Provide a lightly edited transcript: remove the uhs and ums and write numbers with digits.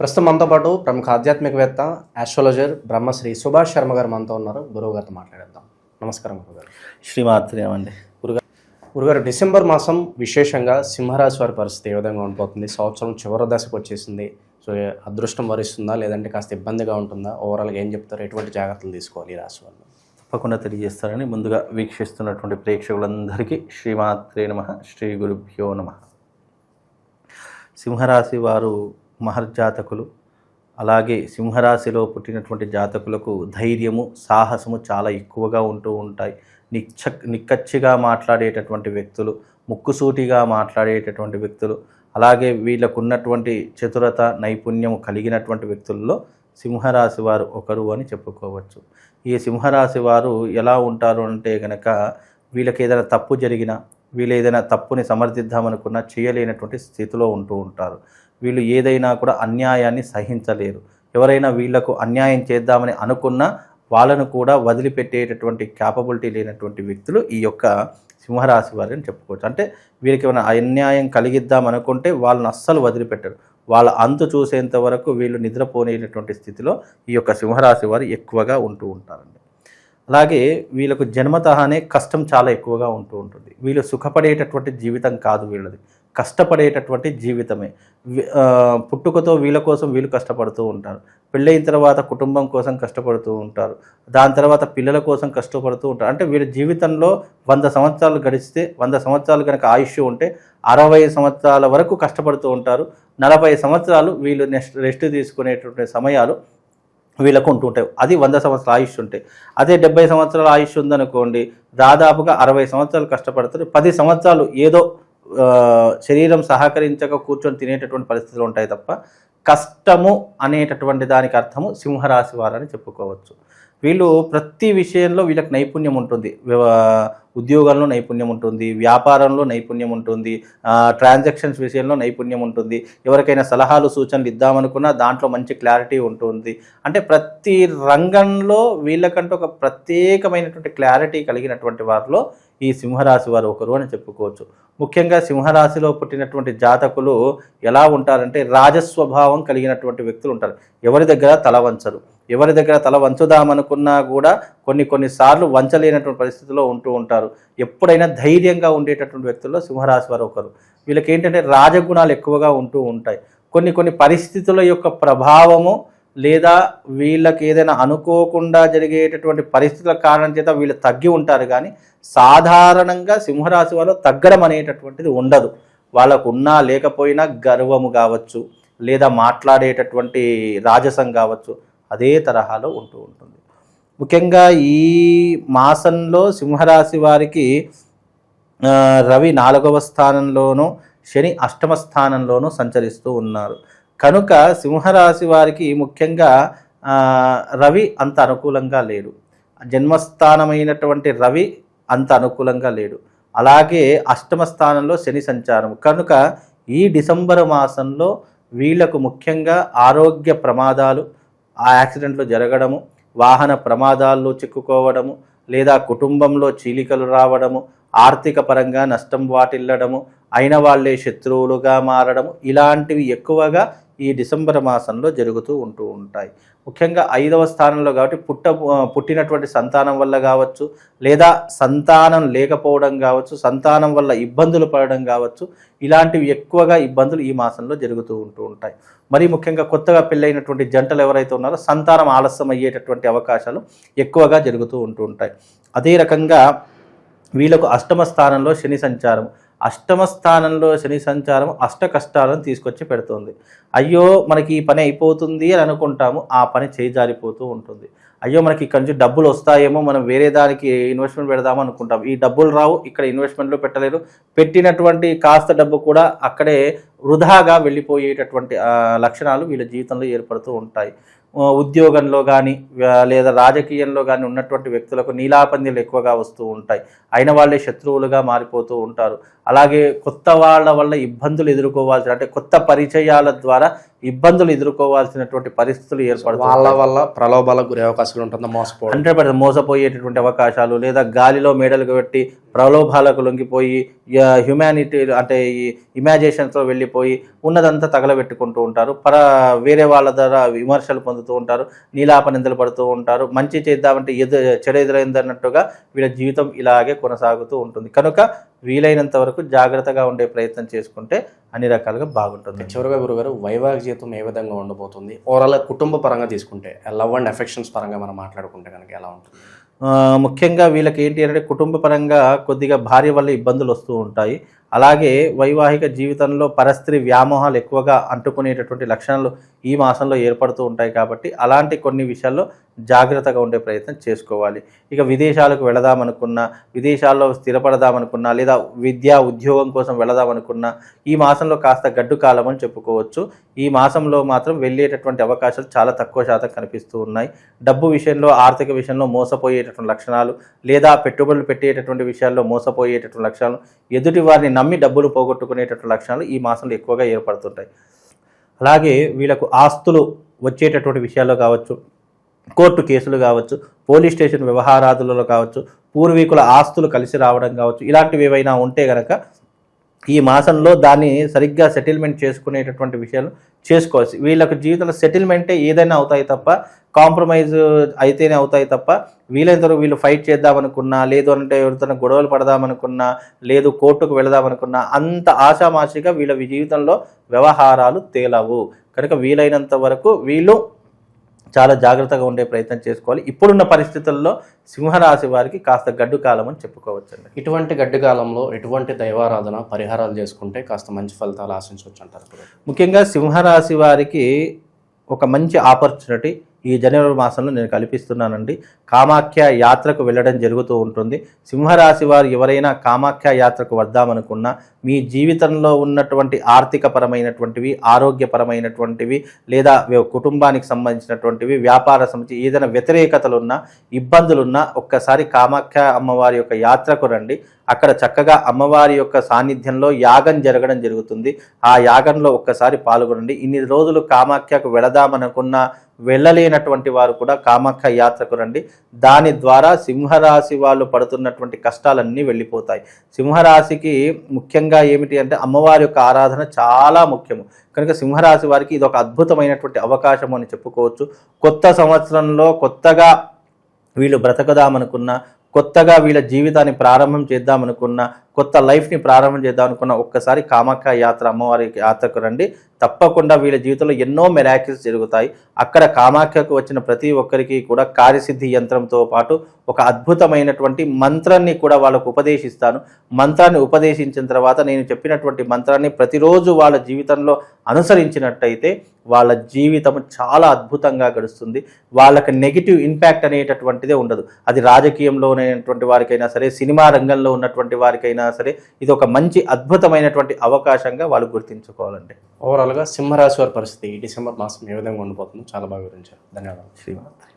ప్రస్తుతం మనతో పాటు ప్రముఖ ఆధ్యాత్మికవేత్త ఆస్ట్రాలజర్ బ్రహ్మశ్రీ సుభాష్ శర్మ గారు మనతో ఉన్నారు. గురువు గారితో మాట్లాడేద్దాం. నమస్కారం గురుగారు. శ్రీమాత్రేమండి. గురుగారు, డిసెంబర్ మాసం విశేషంగా సింహరాశి వారి పరిస్థితి ఏ విధంగా ఉండిపోతుంది? సంవత్సరం చివరి దశకు వచ్చేసింది. సో అదృష్టం వరిస్తుందా, లేదంటే కాస్త ఇబ్బందిగా ఉంటుందా? ఓవరాల్గా ఏం చెప్తారు? ఎటువంటి జాగ్రత్తలు తీసుకోవాలి ఈ రాశి వాళ్ళు? తప్పకుండా తెలియజేస్తారని ముందుగా వీక్షిస్తున్నటువంటి ప్రేక్షకులందరికీ శ్రీమాత్రే నమః, శ్రీ గురుభ్యో నమః. సింహరాశి వారు మహర్జాతకులు. అలాగే సింహరాశిలో పుట్టినటువంటి జాతకులకు ధైర్యము, సాహసము చాలా ఎక్కువగా ఉంటూ ఉంటాయి. నిక్కచ్చిగా మాట్లాడేటటువంటి వ్యక్తులు, ముక్కుసూటిగా మాట్లాడేటటువంటి వ్యక్తులు, అలాగే వీళ్ళకు ఉన్నటువంటి చతురత, నైపుణ్యము కలిగినటువంటి వ్యక్తుల్లో సింహరాశి వారు ఒకరు అని చెప్పుకోవచ్చు. ఈ సింహరాశి వారు ఎలా ఉంటారు అంటే కనుక, వీళ్ళకి ఏదైనా తప్పు జరిగినా, వీళ్ళు ఏదైనా తప్పుని సమర్థిద్దామనుకున్నా చేయలేనటువంటి స్థితిలో ఉంటూ ఉంటారు. వీళ్ళు ఏదైనా కూడా అన్యాయాన్ని సహించలేరు. ఎవరైనా వీళ్లకు అన్యాయం చేద్దామని అనుకున్నా వాళ్ళను కూడా వదిలిపెట్టేటటువంటి క్యాపబిలిటీ లేనటువంటి వ్యక్తులు ఈ యొక్క సింహరాశి వారిని చెప్పుకోవచ్చు. అంటే వీరికి ఏమైనా అన్యాయం కలిగిద్దాం అనుకుంటే వాళ్ళని అస్సలు వదిలిపెట్టరు. వాళ్ళ అంతు చూసేంత వరకు వీళ్ళు నిద్రపోనేటటువంటి స్థితిలో ఈ యొక్క సింహరాశి వారు ఎక్కువగా ఉంటూ ఉంటారండి. అలాగే వీళ్ళకు జన్మతహానే కష్టం చాలా ఎక్కువగా ఉంటూ ఉంటుంది. వీళ్ళు సుఖపడేటటువంటి జీవితం కాదు వీళ్ళది, కష్టపడేటటువంటి జీవితమే. పుట్టుకతో వీళ్ళ కోసం వీళ్ళు కష్టపడుతూ ఉంటారు. పెళ్ళైన తర్వాత కుటుంబం కోసం కష్టపడుతూ ఉంటారు. దాని తర్వాత పిల్లల కోసం కష్టపడుతూ ఉంటారు. అంటే వీళ్ళ జీవితంలో 100 సంవత్సరాలు గడిస్తే, 100 సంవత్సరాలు కనుక ఆయుష్ ఉంటే 60 సంవత్సరాల వరకు కష్టపడుతూ ఉంటారు. 40 సంవత్సరాలు వీళ్ళు రెస్ట్ తీసుకునేటువంటి సమయాలు వీళ్ళకు ఉంటుంటాయి. అది 100 సంవత్సరాల ఆయుష్ ఉంటే. అదే 70 సంవత్సరాల ఆయుష్ ఉందనుకోండి, దాదాపుగా 60 సంవత్సరాలు కష్టపడతారు. 10 సంవత్సరాలు ఏదో శరీరం సహకరించక కూర్చొని తినేటటువంటి పరిస్థితులు ఉంటాయి తప్ప, కష్టము అనేటటువంటి దానికి అర్థము సింహరాశి వారని చెప్పుకోవచ్చు. వీళ్ళు ప్రతి విషయంలో వీళ్ళకి నైపుణ్యం ఉంటుంది. ఉద్యోగంలో నైపుణ్యం ఉంటుంది, వ్యాపారంలో నైపుణ్యం ఉంటుంది, ట్రాన్సాక్షన్స్ విషయంలో నైపుణ్యం ఉంటుంది. ఎవరికైనా సలహాలు సూచనలు ఇద్దామనుకున్నా దాంట్లో మంచి క్లారిటీ ఉంటుంది. అంటే ప్రతి రంగంలో వీళ్ళకంటూ ఒక ప్రత్యేకమైనటువంటి క్లారిటీ కలిగినటువంటి వారిలో ఈ సింహరాశి వారు ఒకరు అని చెప్పుకోవచ్చు. ముఖ్యంగా సింహరాశిలో పుట్టినటువంటి జాతకులు ఎలా ఉంటారంటే, రాజస్వభావం కలిగినటువంటి వ్యక్తులు ఉంటారు. ఎవరి దగ్గర తల వంచరు. ఎవరి దగ్గర తల వంచుదామనుకున్నా కూడా కొన్నిసార్లు వంచలేనటువంటి పరిస్థితిలో ఉంటూ ఉంటారు. ఎప్పుడైనా ధైర్యంగా ఉండేటటువంటి వ్యక్తుల్లో సింహరాశి వారు ఒకరు. వీళ్ళకి ఏంటంటే రాజగుణాలు ఎక్కువగా ఉంటూ ఉంటాయి. కొన్ని పరిస్థితుల యొక్క ప్రభావము, లేదా వీళ్ళకి ఏదైనా అనుకోకుండా జరిగేటటువంటి పరిస్థితుల కారణం చేత వీళ్ళు తగ్గి ఉంటారు. కానీ సాధారణంగా సింహరాశి వారు తగ్గడం అనేటటువంటిది ఉండదు. వాళ్ళకు ఉన్నా లేకపోయినా గర్వము కావచ్చు, లేదా మాట్లాడేటటువంటి రాజసం కావచ్చు, అదే తరహాలో ఉంటూ ఉంటుంది. ముఖ్యంగా ఈ మాసంలో సింహరాశి వారికి రవి 4వ స్థానంలోనూ, శని 8వ స్థానంలోనూ సంచరిస్తూ ఉన్నారు. కనుక సింహరాశి వారికి ముఖ్యంగా రవి అంత అనుకూలంగా లేడు. జన్మస్థానమైనటువంటి రవి అంత అనుకూలంగా లేడు. అలాగే 8వ స్థానంలో శని సంచారం. కనుక ఈ డిసెంబర్ మాసంలో వీళ్లకు ముఖ్యంగా ఆరోగ్య ప్రమాదాలు, యాక్సిడెంట్లు జరగడము, వాహన ప్రమాదాల్లో చిక్కుకోవడము, లేదా కుటుంబంలో చీలికలు రావడము, ఆర్థిక పరంగా నష్టం వాటిల్లడము, అయిన వాళ్లే శత్రువులుగా మారడము, ఇలాంటివి ఎక్కువగా ఈ డిసెంబర్ మాసంలో జరుగుతూ ఉంటూ ఉంటాయి. ముఖ్యంగా 5వ స్థానంలో కాబట్టి పుట్టినటువంటి సంతానం వల్ల కావచ్చు, లేదా సంతానం లేకపోవడం కావచ్చు, సంతానం వల్ల ఇబ్బందులు పడడం కావచ్చు, ఇలాంటివి ఎక్కువగా ఇబ్బందులు ఈ మాసంలో జరుగుతూ ఉంటూ ఉంటాయి. మరి ముఖ్యంగా కొత్తగా పెళ్ళైనటువంటి జంటలు ఎవరైతే ఉన్నారో సంతానం ఆలస్యం అయ్యేటటువంటి అవకాశాలు ఎక్కువగా జరుగుతూ ఉంటూ ఉంటాయి. అదే రకంగా వీళ్ళకు 8వ స్థానంలో శని సంచారం. 8వ స్థానంలో శని సంచారం అష్ట కష్టాలను తీసుకొచ్చి పెడుతుంది. అయ్యో మనకి ఈ పని అయిపోతుంది అని అనుకుంటాము, ఆ పని చేజారిపోతూ ఉంటుంది. అయ్యో మనకి ఇక్కడ నుంచి డబ్బులు వస్తాయేమో, మనం వేరే దానికి ఇన్వెస్ట్మెంట్ పెడదాము అనుకుంటాం, ఈ డబ్బులు రావు, ఇక్కడ ఇన్వెస్ట్మెంట్లో పెట్టలేరు, పెట్టినటువంటి కాస్త డబ్బు కూడా అక్కడే వృధాగా వెళ్ళిపోయేటటువంటి లక్షణాలు వీళ్ళ జీవితంలో ఏర్పడుతూ ఉంటాయి. ఉద్యోగంలో కానీ లేదా రాజకీయంలో కానీ ఉన్నటువంటి వ్యక్తులకు నీలాపంద్యాలు ఎక్కువగా వస్తూ ఉంటాయి. అయిన వాళ్ళే శత్రువులుగా మారిపోతూ ఉంటారు. అలాగే కొత్త వాళ్ళ వల్ల ఇబ్బందులు ఎదుర్కోవాల్సిన, అంటే కొత్త పరిచయాల ద్వారా ఇబ్బందులు ఎదుర్కోవాల్సినటువంటి పరిస్థితులు ఏర్పడతాయి. వాళ్ళ వల్ల ప్రలోభాలకు గురే అవకాశాలు ఉంటుందా, మోసపోవడం? 100% మోసపోయేటటువంటి అవకాశాలు, లేదా గాలిలో మేడలు పెట్టి ప్రలోభాలకు లొంగిపోయి హ్యుమానిటీ అంటే ఈ ఇమాజినేషన్స్లో వెళ్ళిపోయి ఉన్నదంతా తగలబెట్టుకుంటూ ఉంటారు. వేరే వాళ్ళ ద్వారా విమర్శలు పొందుతూ ఉంటారు, నీలాప నిందలు పడుతూ ఉంటారు. మంచి చేద్దామంటే చెడు ఎదురైందన్నట్టుగా వీళ్ళ జీవితం ఇలాగే కొనసాగుతూ ఉంటుంది. కనుక వీలైనంత వరకు జాగ్రత్తగా ఉండే ప్రయత్నం చేసుకుంటే అన్ని రకాలుగా బాగుంటుంది. చివరిగా గురుగారు, వైవాహిక జీవితం ఏ విధంగా ఉండబోతుంది? ఓవరాల్ కుటుంబ పరంగా తీసుకుంటే, లవ్ అండ్ అఫెక్షన్స్ పరంగా మనం మాట్లాడుకుంటే కనుక ఎలా ఉంటుంది? ముఖ్యంగా వీళ్ళకి ఏంటి అంటే కుటుంబ పరంగా కొద్దిగా భార్య వల్ల ఇబ్బందులు వస్తూ ఉంటాయి. అలాగే వైవాహిక జీవితంలో పరస్త్రీ వ్యామోహాలు ఎక్కువగా అంటుకునేటటువంటి లక్షణాలు ఈ మాసంలో ఏర్పడుతూ ఉంటాయి. కాబట్టి అలాంటి కొన్ని విషయాల్లో జాగ్రత్తగా ఉండే ప్రయత్నం చేసుకోవాలి. ఇక విదేశాలకు వెళదామనుకున్నా, విదేశాల్లో స్థిరపడదామనుకున్నా, లేదా విద్యా ఉద్యోగం కోసం వెళదామనుకున్నా ఈ మాసంలో కాస్త గడ్డు కాలం అని చెప్పుకోవచ్చు. ఈ మాసంలో మాత్రం వెళ్ళేటటువంటి అవకాశాలు చాలా తక్కువ శాతం కనిపిస్తూ ఉన్నాయి. డబ్బు విషయంలో, ఆర్థిక విషయంలో మోసపోయేటటువంటి లక్షణాలు, లేదా పెట్టుబడులు పెట్టేటటువంటి విషయాల్లో మోసపోయేటటువంటి లక్షణాలు, ఎదుటి వారిని నమ్మి డబ్బులు పోగొట్టుకునేటటువంటి లక్షణాలు ఈ మాసంలో ఎక్కువగా ఏర్పడుతుంటాయి. అలాగే వీళ్ళకు ఆస్తులు వచ్చేటటువంటి విషయాల్లో కావచ్చు, కోర్టు కేసులు కావచ్చు, పోలీస్ స్టేషన్ వ్యవహారాదులలో కావచ్చు, పూర్వీకుల ఆస్తులు కలిసి రావడం కావచ్చు, ఇలాంటివి ఏవైనా ఉంటే కనుక ఈ మాసంలో దాన్ని సరిగ్గా సెటిల్మెంట్ చేసుకునేటటువంటి విషయాలు చేసుకోవచ్చు. వీళ్ళకు జీవితంలో సెటిల్మెంటే ఏదైనా అవుతాయి తప్ప, కాంప్రమైజ్ అయితేనే అవుతాయి తప్ప, వీలైనంతవరకు వీళ్ళు ఫైట్ చేద్దామనుకున్నా, లేదు అంటే ఎవరితో గొడవలు పడదామనుకున్నా, లేదు కోర్టుకు వెళదామనుకున్నా అంత ఆషామాషిగా వీళ్ళ జీవితంలో వ్యవహారాలు తేలవు. కనుక వీలైనంత వరకు వీళ్ళు చాలా జాగ్రత్తగా ఉండే ప్రయత్నం చేసుకోవాలి. ఇప్పుడున్న పరిస్థితుల్లో సింహరాశి వారికి కాస్త గడ్డు కాలం అని చెప్పుకోవచ్చండి. ఇటువంటి గడ్డు కాలంలో ఎటువంటి దైవారాధన, పరిహారాలు చేసుకుంటే కాస్త మంచి ఫలితాలు ఆశించవచ్చు అంటారు? ముఖ్యంగా సింహరాశి వారికి ఒక మంచి ఆపర్చునిటీ ఈ జనవరి మాసంలో నేను కల్పిస్తున్నానండి. కామాఖ్య యాత్రకు వెళ్ళడం జరుగుతూ ఉంటుంది. సింహరాశి వారు ఎవరైనా కామాఖ్య యాత్రకు వద్దామనుకున్నా, మీ జీవితంలో ఉన్నటువంటి ఆర్థికపరమైనటువంటివి, ఆరోగ్యపరమైనటువంటివి, లేదా కుటుంబానికి సంబంధించినటువంటివి, వ్యాపార సంబంధించి ఏదైనా వ్యతిరేకతలున్నా, ఇబ్బందులున్నా ఒక్కసారి కామాఖ్య అమ్మవారి యొక్క యాత్రకు రండి. అక్కడ చక్కగా అమ్మవారి యొక్క సాన్నిధ్యంలో యాగం జరగడం జరుగుతుంది. ఆ యాగంలో ఒక్కసారి పాల్గొనండి. ఇన్ని రోజులు కామాఖ్యకు వెళదామనుకున్నా వెళ్ళలేనటువంటి వారు కూడా కామాఖ్య యాత్రకు రండి. దాని ద్వారా సింహరాశి వాళ్ళు పడుతున్నటువంటి కష్టాలన్నీ వెళ్ళిపోతాయి. సింహరాశికి ముఖ్యంగా ఏమిటి అంటే అమ్మవారి యొక్క ఆరాధన చాలా ముఖ్యము. కనుక సింహరాశి వారికి ఇది ఒక అద్భుతమైనటువంటి అవకాశం అని చెప్పుకోవచ్చు. కొత్త సంవత్సరంలో కొత్తగా వీళ్ళు బ్రతకదామనుకున్నా, కొత్తగా వీళ్ళ జీవితాన్ని ప్రారంభం చేద్దామనుకున్నా, కొత్త లైఫ్ని ప్రారంభం చేద్దామనుకున్న ఒక్కసారి కామాఖ్య యాత్ర అమ్మవారి యాత్రకు రండి. తప్పకుండా వీళ్ళ జీవితంలో ఎన్నో మెరాకిల్స్ జరుగుతాయి. అక్కడ కామాఖ్యకు వచ్చిన ప్రతి ఒక్కరికి కూడా కార్యసిద్ధి యంత్రంతో పాటు ఒక అద్భుతమైనటువంటి మంత్రాన్ని కూడా వాళ్ళకు ఉపదేశిస్తాను. మంత్రాన్ని ఉపదేశించిన తర్వాత నేను చెప్పినటువంటి మంత్రాన్ని ప్రతిరోజు వాళ్ళ జీవితంలో అనుసరించినట్టయితే వాళ్ళ జీవితం చాలా అద్భుతంగా గడుస్తుంది. వాళ్ళకి నెగిటివ్ ఇంపాక్ట్ అనేటటువంటిదే ఉండదు. అది రాజకీయంలో ఉన్నటువంటి వారికైనా సరే, సినిమా రంగంలో ఉన్నటువంటి వారికైనా సరే, ఇది ఒక మంచి అద్భుతమైనటువంటి అవకాశంగా వాళ్ళు గుర్తించుకోవాలండి. ఓవరాల్గా సింహరాశి వారి పరిస్థితి ఈ డిసెంబర్ మాసం ఏ విధంగా ఉండిపోతుందో చాలా బాగా వివరించారు. ధన్యవాదాలు. శ్రీమాన్.